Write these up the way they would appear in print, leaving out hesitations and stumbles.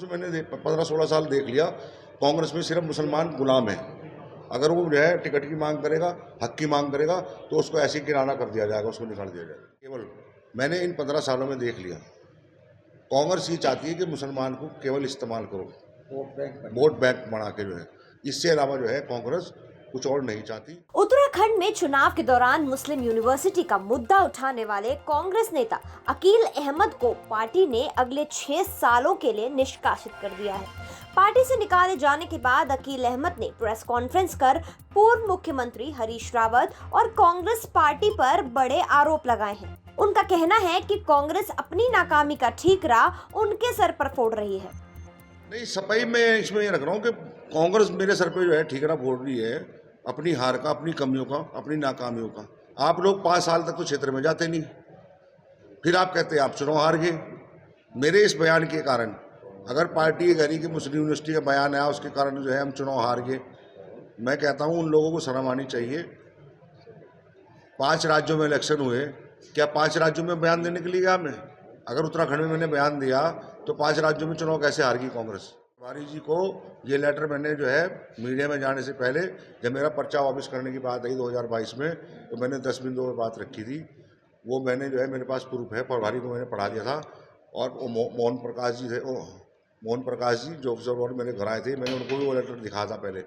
कांग्रेस में मैंने 15-16 साल देख लिया, कांग्रेस में सिर्फ मुसलमान गुलाम है। अगर वो जो है टिकट की मांग करेगा, हक की मांग करेगा, तो उसको ऐसे ही किराना कर दिया जाएगा, उसको निकाल दिया जाएगा। केवल मैंने इन 15 सालों में देख लिया, कांग्रेस ये चाहती है कि मुसलमान को केवल इस्तेमाल करो, वोट बैंक बना के जो है, इससे अलावा जो है कांग्रेस कुछ और नहीं चाहती। उत्तराखंड में चुनाव के दौरान मुस्लिम यूनिवर्सिटी का मुद्दा उठाने वाले कांग्रेस नेता अकील अहमद को पार्टी ने अगले 6 सालों के लिए निष्कासित कर दिया है। पार्टी से निकाले जाने के बाद अकील अहमद ने प्रेस कॉन्फ्रेंस कर पूर्व मुख्यमंत्री हरीश रावत और कांग्रेस पार्टी पर बड़े आरोप लगाए हैं। उनका कहना है कि कांग्रेस अपनी नाकामी का ठीकरा उनके सर पर फोड़ रही है। नहीं, सफाई में इसमें ये रख रहा हूँ कि कांग्रेस मेरे सर पे जो है ठीकरा फोड़ रही है, अपनी हार का, अपनी कमियों का, अपनी नाकामियों का। आप लोग 5 साल तक तो क्षेत्र में जाते नहीं, फिर आप कहते हैं आप चुनाव हार गए। मेरे इस बयान के कारण, अगर पार्टी ये कह रही कि मुस्लिम यूनिवर्सिटी का बयान आया उसके कारण जो है हम चुनाव हार गए, मैं कहता हूँ उन लोगों को शर्म आनी चाहिए। 5 राज्यों में इलेक्शन हुए, क्या 5 राज्यों में बयान देने के लिए गया मैं? अगर उत्तराखंड में मैंने बयान दिया तो 5 राज्यों में चुनाव कैसे हार गई कांग्रेस? तिवारी जी को ये लेटर मैंने जो है मीडिया में जाने से पहले, जब मेरा पर्चा वापस करने की बात आई 2022 में, तो मैंने 10 बिंदुओं में बात रखी थी। वो मैंने जो है, मेरे पास प्रूफ है, प्रभारी को मैंने पढ़ा दिया था। और वो मोहन प्रकाश जी थे, मोहन प्रकाश जी जो ऑब्जर्वर मेरे घर आए थे, मैंने उनको भी वो लेटर दिखा था पहले।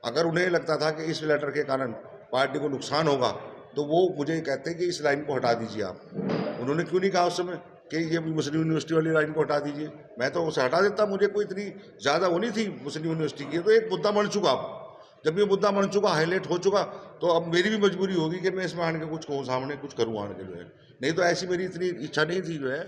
अगर उन्हें लगता था कि इस लेटर के कारण पार्टी को नुकसान होगा तो वो मुझे कहते कि इस लाइन को हटा दीजिए आप। उन्होंने क्यों नहीं कहा उस समय कि ये मुस्लिम यूनिवर्सिटी वाली लाइन को हटा दीजिए? मैं तो उसे हटा देता, मुझे कोई इतनी ज़्यादा वो नहीं थी मुस्लिम यूनिवर्सिटी की। तो एक मुद्दा बन चुका, अब जब ये मुद्दा बन चुका, हाईलाइट हो चुका, तो अब मेरी भी मजबूरी होगी कि मैं इसमें आने के कुछ कहूँ, सामने कुछ करूँ आने के जो है। नहीं तो ऐसी मेरी इतनी इच्छा नहीं थी जो है।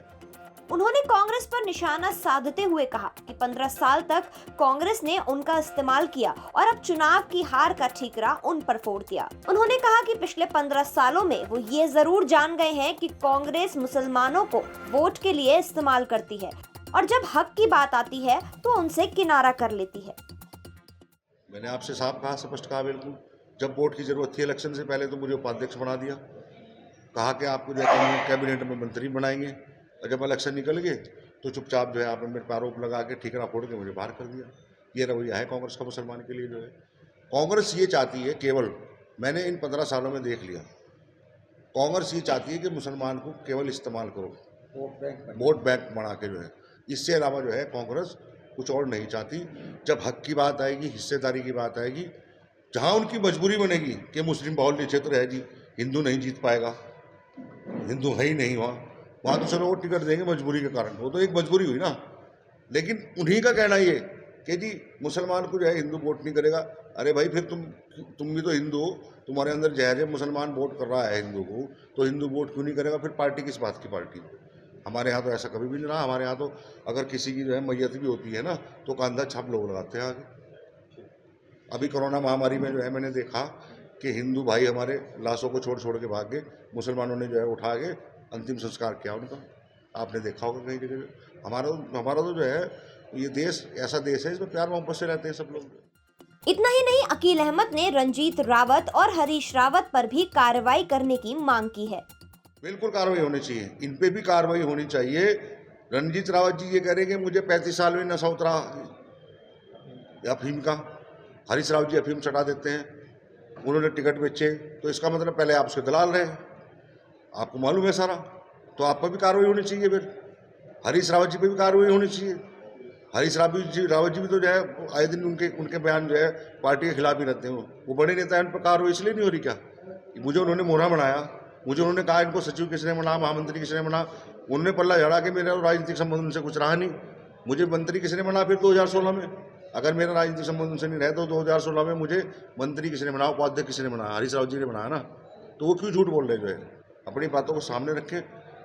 उन्होंने कांग्रेस पर निशाना साधते हुए कहा कि 15 साल तक कांग्रेस ने उनका इस्तेमाल किया और अब चुनाव की हार का ठीकरा उन पर फोड़ दिया। उन्होंने कहा कि पिछले 15 सालों में वो ये जरूर जान गए हैं कि कांग्रेस मुसलमानों को वोट के लिए इस्तेमाल करती है और जब हक की बात आती है तो उनसे किनारा कर लेती है। मैंने आपसे साफ कहा, स्पष्ट कहा, बिल्कुल। जब वोट की जरूरत थी इलेक्शन से पहले, तो मुझे उपाध्यक्ष बना दिया, कहा कि आपको जो है कैबिनेट में मंत्री बनाएंगे। और जब इलेक्शन निकल गए तो चुपचाप जो है आपने मेरे पर आरोप लगा के ठीकरा फोड़ के मुझे बाहर कर दिया। ये रवैया है कांग्रेस का मुसलमान के लिए जो है। कांग्रेस ये चाहती है, केवल मैंने इन 15 सालों में देख लिया, कांग्रेस ये चाहती है कि मुसलमान को केवल इस्तेमाल करो, वोट बैंक बना के जो है। इससे अलावा जो है कांग्रेस कुछ और नहीं चाहती। जब हक की बात आएगी, हिस्सेदारी की बात आएगी, जहाँ उनकी मजबूरी बनेगी कि मुस्लिम बाहुल्य क्षेत्र है जी, हिंदू नहीं जीत पाएगा, हिंदू है ही नहीं वहाँ तो चलो वो टिकट देंगे मजबूरी के कारण, वो तो एक मजबूरी हुई ना। लेकिन उन्हीं का कहना ये कि जी मुसलमान को जो है हिंदू वोट नहीं करेगा। अरे भाई, फिर तुम भी तो हिंदू हो, तुम्हारे अंदर जहर है, मुसलमान वोट कर रहा है हिंदू को, तो हिंदू वोट क्यों नहीं करेगा? फिर पार्टी किस बात की पार्टी? हमारे यहाँ तो ऐसा कभी भी नहीं रहा। हमारे यहाँ तो अगर किसी की जो है मैयत भी होती है ना, तो कांधा छाप लोग लगाते हैं आगे। अभी कोरोना महामारी में जो है मैंने देखा कि हिंदू भाई हमारे लाशों को छोड़ के भाग गए, मुसलमानों ने जो है उठा के अंतिम संस्कार किया उनका। आपने देखा होगा कई जगह। हमारा तो जो है ये देश ऐसा देश है, इसमें प्यार मोहब्बत से रहते हैं सब लोग। इतना ही नहीं, अकील अहमद ने रंजीत रावत और हरीश रावत पर भी कार्रवाई करने की मांग की है। बिल्कुल कार्रवाई होनी चाहिए, इन पे भी कार्रवाई होनी चाहिए। रंजीत रावत जी ये कह रहे हैं कि मुझे 35 साल में नशा उतरा अफीम का। हरीश रावत जी अफीम चढ़ा देते हैं, उन्होंने टिकट बेचे, तो इसका मतलब पहले आप उसके दलाल रहे, आपको मालूम है सारा, तो आप पर भी कार्रवाई होनी चाहिए। फिर हरीश रावत जी पे भी कार्रवाई होनी चाहिए। हरीश रावत जी भी तो जो है आए दिन उनके बयान जो है पार्टी के खिलाफ ही रहते हैं। वो बड़े नेता हैं, उन पर कार्रवाई इसलिए नहीं हो रही क्या? मुझे उन्होंने मोहरा बनाया, मुझे उन्होंने कहा इनको सचिव किसने बना, महामंत्री किसने बना। उन्होंने पल्ला झड़ा के मेरा राजनीतिक संबंध उनसे कुछ रहा नहीं। मुझे मंत्री किसने बना फिर 2016 में? अगर मेरा राजनीतिक संबंध उनसे नहीं रहे तो 2016 में मुझे मंत्री किसने बना, उपाध्यक्ष किसने बनाया? हरीश रावत जी ने बनाया ना। तो वो क्यों झूठ बोल रहे जो है? अपनी बातों को सामने रखें।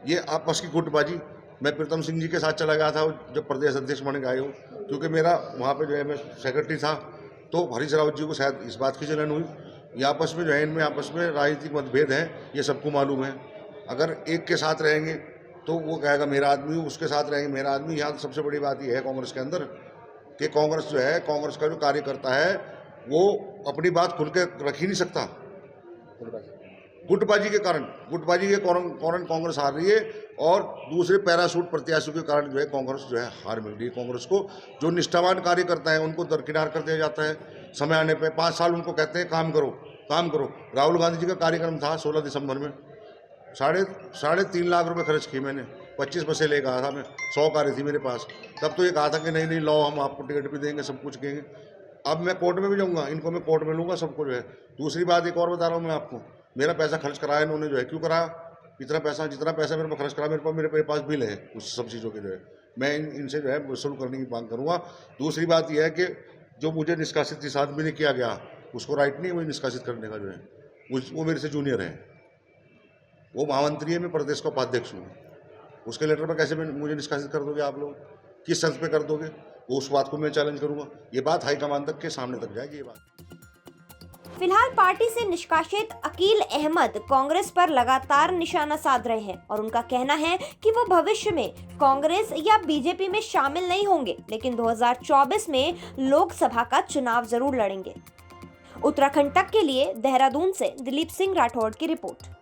ये आपस की गुटबाजी। मैं प्रीतम सिंह जी के साथ चला गया था जब प्रदेश अध्यक्ष बन गए हो, क्योंकि मेरा वहाँ पे जो है मैं सेक्रेटरी था, तो हरीश रावत जी को शायद इस बात की जलन हुई। ये आपस में जो है, इनमें आपस में राजनीतिक मतभेद हैं, ये सबको मालूम है। अगर एक के साथ रहेंगे तो वो कहेगा मेरा आदमी, उसके साथ रहेंगे मेरा आदमी। यहाँ सबसे बड़ी बात ये है कांग्रेस के अंदर कि कांग्रेस जो है, कांग्रेस का जो कार्यकर्ता है वो अपनी बात खुल के रख ही नहीं सकता। गुटबाजी के कारण कांग्रेस हार रही है, और दूसरे पैराशूट प्रत्याशियों के कारण जो है कांग्रेस जो है हार मिल रही है। कांग्रेस को जो निष्ठावान कार्यकर्ता है उनको दरकिनार कर दिया जाता है। समय आने पे 5 साल उनको कहते हैं काम करो काम करो। राहुल गांधी जी का कार्यक्रम था 16 दिसंबर में, 3.5 लाख रुपए खर्च किए मैंने, 25 बसें लेकर आया था मैं, 100 कारें थी मेरे पास। तब तो ये कहा था कि नहीं नहीं लो, हम आपको टिकट भी देंगे, सब कुछ कहेंगे। अब मैं कोर्ट में भी जाऊंगा, इनको मैं कोर्ट में लूंगा, सबको जो है। दूसरी बात एक और बता रहा हूँ मैं आपको, मेरा पैसा खर्च कराया इन्होंने, जो है क्यों कराया? जितना पैसा मेरे पास खर्च करा, मेरे पास बिल है उस सब चीज़ों के, जो है मैं इनसे जो है वसूल करने की मांग करूँगा। दूसरी बात यह है कि जो मुझे निष्कासित इस आदमी ने किया गया, उसको राइट नहीं है मुझे निष्कासित करने का, जो है वो मेरे से जूनियर है, वो महामंत्री है, मैं प्रदेश का उपाध्यक्ष हूँ। उसके लेटर पर कैसे मुझे निष्कासित कर दोगे आप लोग? किस शर्त पे कर दोगे? वो उस बात को मैं चैलेंज करूँगा। ये बात हाईकमान तक के सामने तक जाएगी ये बात। फिलहाल पार्टी से निष्कासित अकील अहमद कांग्रेस पर लगातार निशाना साध रहे हैं और उनका कहना है कि वो भविष्य में कांग्रेस या बीजेपी में शामिल नहीं होंगे, लेकिन 2024 में लोकसभा का चुनाव जरूर लड़ेंगे। उत्तराखंड तक के लिए देहरादून से दिलीप सिंह राठौड़ की रिपोर्ट।